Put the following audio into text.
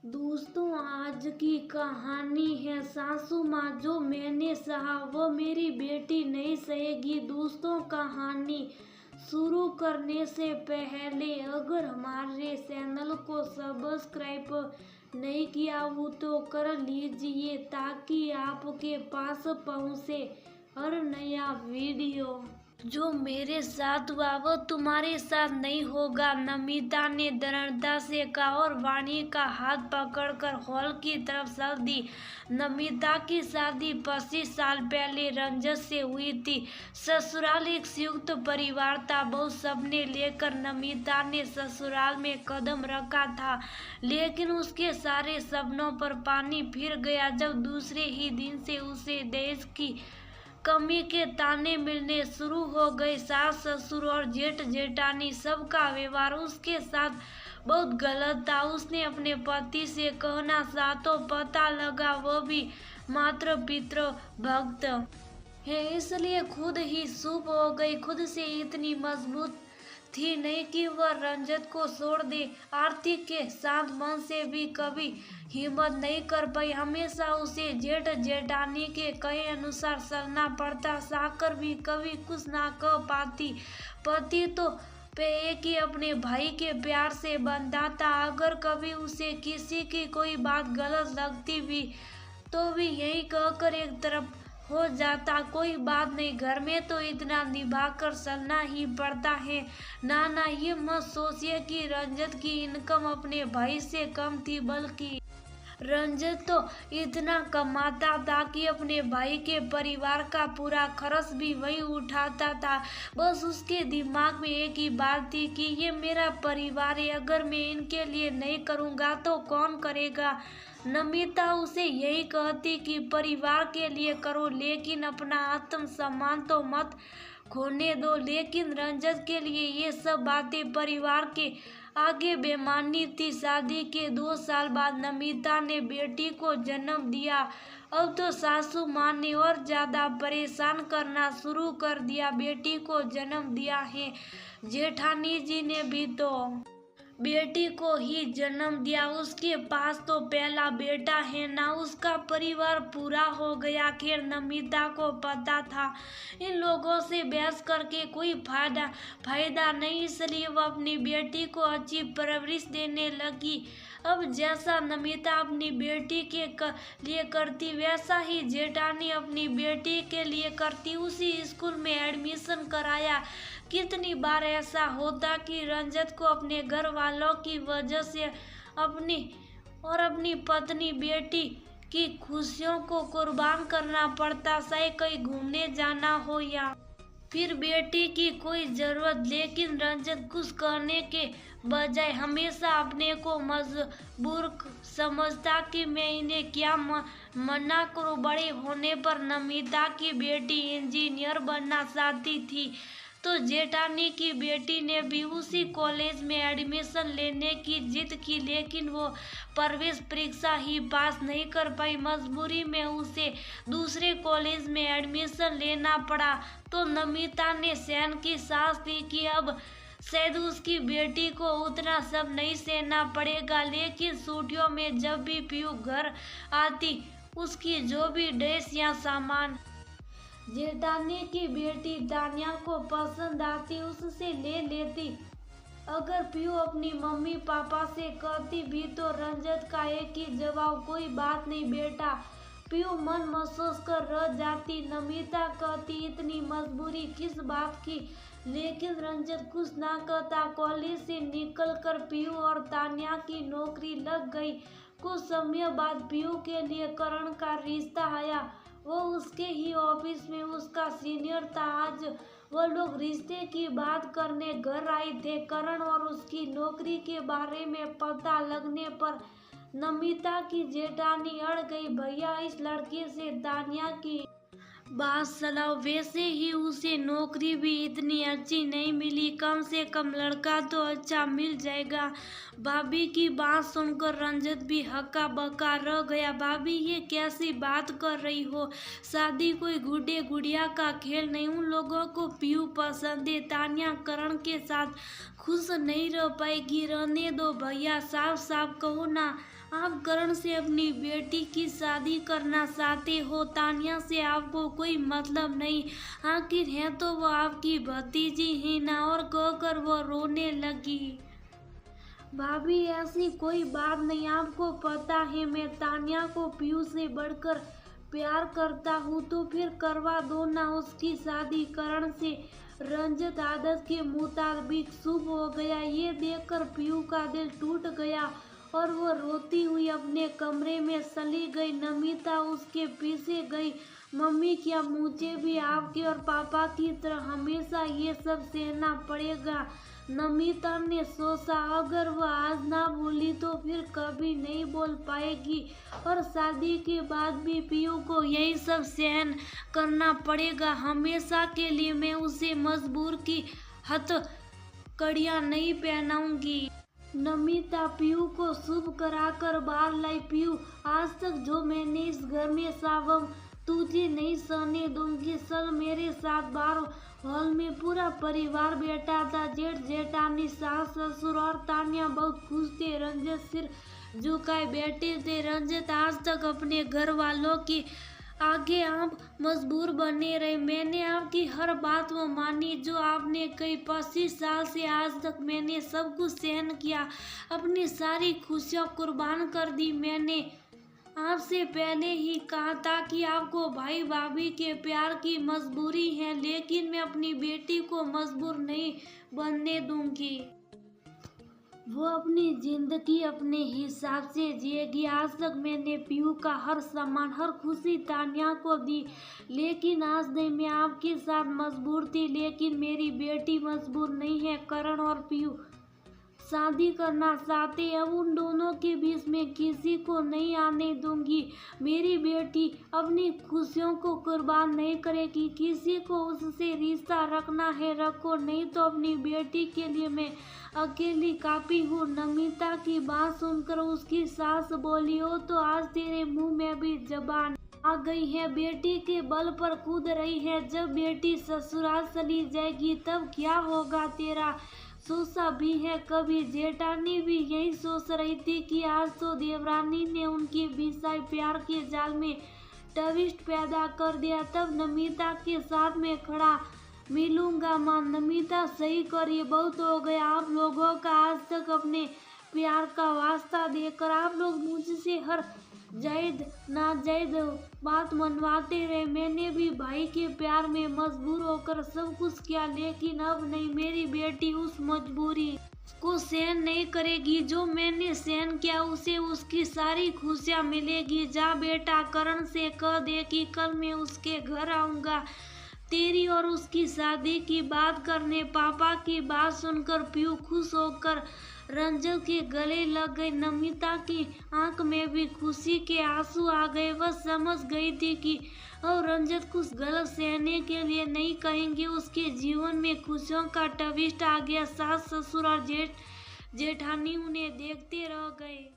दोस्तों, आज की कहानी है सासू माँ। जो मैंने सहा वो मेरी बेटी नहीं सहेगी। दोस्तों, कहानी शुरू करने से पहले अगर हमारे चैनल को सब्सक्राइब नहीं किया हो तो कर लीजिए ताकि आपके पास पहुँचे हर नया वीडियो। जो मेरे साथ हुआ वो तुम्हारे साथ नहीं होगा, नमिता ने दृढ़ता से कहा और वाणी का हाथ पकड़कर हॉल की तरफ चल दी। नमिता की शादी 25 साल पहले रंजन से हुई थी। ससुराल एक संयुक्त परिवार था। बहुत सपने लेकर नमिता ने ससुराल में कदम रखा था, लेकिन उसके सारे सपनों पर पानी फिर गया जब दूसरे ही दिन से उसे दहेज की कमी के ताने मिलने शुरू हो गए। सास ससुर और जेठ जेठानी सबका व्यवहार उसके साथ बहुत गलत था। उसने अपने पति से कहना चाहा तो पता लगा वो भी मात्र पितृ भक्त है, इसलिए खुद ही चुप हो गई। खुद से इतनी मजबूत थी नहीं कि वह रंजत को छोड़ दे। आरती के शांत मन से भी कभी हिम्मत नहीं कर पाई। हमेशा उसे जेठ जेठानी के कहे अनुसार चलना पड़ता। साकर भी कभी कुछ ना कह पाती। पति तो पे एक ही अपने भाई के प्यार से बंधा था। अगर कभी उसे किसी की कोई बात गलत लगती भी तो भी यही कहकर एक तरफ हो जाता। कोई बात नहीं, घर में तो इतना निभा कर चलना ही पड़ता है। ना, ये मत सोचिए कि रंजत की इनकम अपने भाई से कम थी, बल्कि रंजत तो इतना कमाता था कि अपने भाई के परिवार का पूरा खर्च भी वही उठाता था। बस उसके दिमाग में एक ही बात थी कि ये मेरा परिवार है, अगर मैं इनके लिए नहीं करूँगा तो कौन करेगा। नमिता उसे यही कहती कि परिवार के लिए करो, लेकिन अपना आत्मसम्मान तो मत खोने दो। लेकिन रंजत के लिए ये सब बातें परिवार के आगे बेमानी थी। शादी के 2 साल बाद नमिता ने बेटी को जन्म दिया। अब तो सासू माँ ने और ज्यादा परेशान करना शुरू कर दिया। बेटी को जन्म दिया है, जेठानी जी ने भी तो बेटी को ही जन्म दिया। उसके पास तो पहला बेटा है ना। उसका परिवार पूरा हो गया। खैर, नमिता को पता था इन लोगों से बहस करके कोई फायदा नहीं, इसलिए वो अपनी बेटी को अच्छी परवरिश देने लगी। अब जैसा नमिता अपनी बेटी के लिए करती वैसा ही जेठानी अपनी बेटी के लिए करती। उसी स्कूल में एडमिशन कराया। कितनी बार ऐसा होता कि रंजत को अपने घर वालों की वजह से अपनी पत्नी बेटी की खुशियों को कुर्बान करना पड़ता, चाहे कहीं घूमने जाना हो या फिर बेटी की कोई जरूरत। लेकिन रंजत कुछ करने के बजाय हमेशा अपने को मजबूर समझता कि मैं इन्हें क्या मना करूं। बड़े होने पर नमिता की बेटी इंजीनियर बनना चाहती थी तो जेठानी की बेटी ने भी उसी कॉलेज में एडमिशन लेने की जिद की, लेकिन वो प्रवेश परीक्षा ही पास नहीं कर पाई। मजबूरी में उसे दूसरे कॉलेज में एडमिशन लेना पड़ा। तो नमिता ने सहन की सांस ली कि अब शायद उसकी बेटी को उतना सब नहीं सहना पड़ेगा। लेकिन छुट्टियों में जब भी पीयू घर आती, उसकी जो भी ड्रेस या सामान जेठानी की बेटी तानिया को पसंद आती उससे ले लेती। अगर पीयू अपनी मम्मी पापा से कहती भी तो रंजत का एक ही जवाब, कोई बात नहीं बेटा। पीयू मन महसूस कर रह जाती। नमिता कहती इतनी मजबूरी किस बात की, लेकिन रंजत कुछ ना कहता। कॉलेज से निकलकर पीयू और तानिया की नौकरी लग गई। कुछ समय बाद पीयू के लिए करण का रिश्ता आया। वो उसके ही ऑफिस में उसका सीनियर था। आज वो लोग रिश्ते की बात करने घर आए थे। करण और उसकी नौकरी के बारे में पता लगने पर नमिता की जेठानी अड़ गई। भैया, इस लड़के से तानिया की बात चलाओ। वैसे ही उसे नौकरी भी इतनी अच्छी नहीं मिली, कम से कम लड़का तो अच्छा मिल जाएगा। भाभी की बात सुनकर रंजत भी हक्का बक्का रह गया। भाभी, ये कैसी बात कर रही हो? शादी कोई गुड्डे गुड़िया का खेल नहीं। उन लोगों को पीयू पसंद है। तानिया करण के साथ खुश नहीं रह पाएगी। रहने दो भैया, साफ साफ कहो ना। आप करण से अपनी बेटी की शादी करना चाहते हो। तान्या से आपको कोई मतलब नहीं, आखिर है तो वो आपकी भतीजी ही ना। और कहकर वो रोने लगी। भाभी ऐसी कोई बात नहीं, आपको पता है मैं तान्या को पीयू से बढ़कर प्यार करता हूँ, तो फिर करवा दो ना उसकी शादी करण से। रंजित आदत के मुताबिक शुभ हो गया। ये देखकर पीयू का दिल टूट गया और वो रोती हुई अपने कमरे में चली गई। नमिता उसके पीछे गई। मम्मी, क्या मुझे भी आपके और पापा की तरह हमेशा ये सब सहना पड़ेगा? नमिता ने सोचा, अगर वह आज ना बोली तो फिर कभी नहीं बोल पाएगी और शादी के बाद भी पीयू को यही सब सहन करना पड़ेगा हमेशा के लिए। मैं उसे मजबूर की हथकड़ियां नहीं पहनाऊंगी। नमिता पीयू को शुभ कराकर बाहर लाई। पीयू, आज तक जो मैंने इस घर में सावम तुझे नहीं सहने दूंगी। चल मेरे साथ बाहर। हॉल में पूरा परिवार बैठा था। जेठ जेठानी, सास ससुर और तान्या बहुत खुश थे। रंजित सिर झुकाए बैठे थे। रंजित, आज तक अपने घर वालों की आगे आप मजबूर बने रहे। मैंने आपकी हर बात वो मानी जो आपने कई। 25 साल से आज तक मैंने सब कुछ सहन किया, अपनी सारी खुशियाँ कुर्बान कर दी। मैंने आपसे पहले ही कहा था कि आपको भाई भाभी के प्यार की मजबूरी है, लेकिन मैं अपनी बेटी को मजबूर नहीं बनने दूंगी। वो अपनी जिंदगी अपने हिसाब से जिएगी। आज तक मैंने पीयू का हर सामान, हर खुशी तान्या को दी, लेकिन आज नहीं। मैं आपके साथ मजबूर थी, लेकिन मेरी बेटी मजबूर नहीं है। करण और पीयू शादी करना चाहते हैं। अब उन दोनों के बीच में किसी को नहीं आने दूंगी। मेरी बेटी अपनी खुशियों को कुर्बान नहीं करेगी। किसी को उससे रिश्ता रखना है रखो, नहीं तो अपनी बेटी के लिए मैं अकेली काफी हूँ। नमिता की बात सुनकर उसकी सास बोली, हो तो आज तेरे मुंह में भी जबान आ गई है। बेटी के बल पर कूद रही है। जब बेटी ससुराल चली जाएगी तब क्या होगा तेरा? सोचा भी है कभी? जेठानी भी यही सोच रही थी कि आज तो देवरानी ने उनकी बिछाई प्यार के जाल में ट्विस्ट पैदा कर दिया। तब नमिता के साथ में खड़ा मिलूंगा। मां, नमिता सही करिए, बहुत हो गया आप लोगों का। आज तक अपने प्यार का वास्ता देकर आप लोग मुझसे हर जायद नाजायद बात मनवाते रहे। मैंने भी भाई के प्यार में मजबूर होकर सब कुछ किया, लेकिन अब नहीं। मेरी बेटी उस मजबूरी को सहन नहीं करेगी जो मैंने सहन किया। उसे उसकी सारी खुशियाँ मिलेगी। जा बेटा, करण से कह दे कि कल मैं उसके घर आऊँगा तेरी और उसकी शादी की बात करने। पापा की बात सुनकर पीयू खुश होकर रंजित के गले लग गई। नमिता की आंख में भी खुशी के आंसू आ गए। वह समझ गई थी कि और रंजित कुछ गलत सहने के लिए नहीं कहेंगे। उसके जीवन में खुशियों का ट्विस्ट आ गया। सास ससुर और जेठानी उन्हें देखते रह गए।